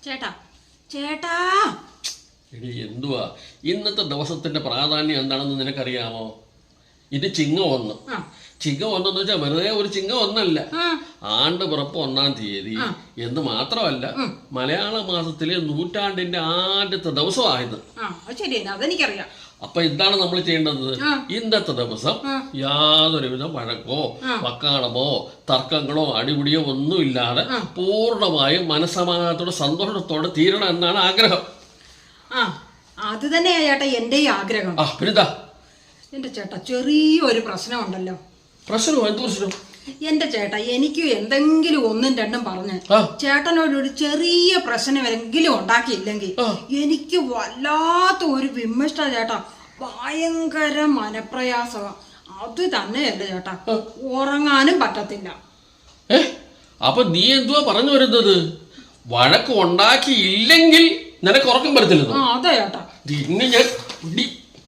ചേട്ടാ ചേട്ടാ എടി എന്തുവാ ഇന്നത്തെ ദിവസത്തിന്റെ പ്രാധാന്യം എന്താണെന്ന് നിനക്കറിയാമോ? ഇത് ചിങ്ങം 1. ചിങ്ങം 1 എന്ന് വെച്ചാൽ വെറുതെ ഒരു ചിങ്ങം 1 അല്ല, ആണ്ട് പിറപ്പ് 1-ാം തീയതി എന്ന് മാത്രമല്ല, മലയാള മാസത്തിലെ നൂറ്റാണ്ടിന്റെ ആദ്യത്തെ ദിവസമായത്. ശരിയാണ്, അതെനിക്കറിയാം. അപ്പൊ എന്താണ് നമ്മൾ ചെയ്യേണ്ടത്? ഇന്നത്തെ ദിവസം യാതൊരുവിധ വഴക്കോ വക്കാണമോ തർക്കങ്ങളോ അടിപിടിയോ ഒന്നുമില്ലാതെ പൂർണ്ണമായും മനസ്സമാധാനത്തോടെ സന്തോഷത്തോടെ തീരണം എന്നാണ് ആഗ്രഹം. അത് തന്നെയാ ചേട്ടാ എന്റെയും ആഗ്രഹം. പിന്നെന്താ? എന്റെ ചേട്ടാ ചെറിയൊരു പ്രശ്നമുണ്ടല്ലോ. പ്രശ്നമോ? എന്ത് പ്രശ്നം? എന്റെ ചേട്ടാ എനിക്ക് എന്തെങ്കിലും 1-2 പറഞ്ഞ് ചേട്ടനോട് ഒരു ചെറിയ പ്രശ്നമെങ്കിലും ഉണ്ടാക്കിയില്ലെങ്കിൽ എനിക്ക് വല്ലാത്ത ഒരു വിമ്മിഷ്ട ചേട്ടാ, ഭയങ്കര മനപ്രയാസമാണ്. അത് തന്നെയല്ല ചേട്ടാ, ഉറങ്ങാനും പറ്റത്തില്ല. അപ്പൊ നീ എന്തുവാ പറഞ്ഞു വരുന്നത്? വഴക്ക് ഉണ്ടാക്കിയില്ലെങ്കിൽ നിനക്ക് ഉറക്കം വരത്തില്ല? അതെ ചേട്ടാ. ഇന്ന് ഞാൻ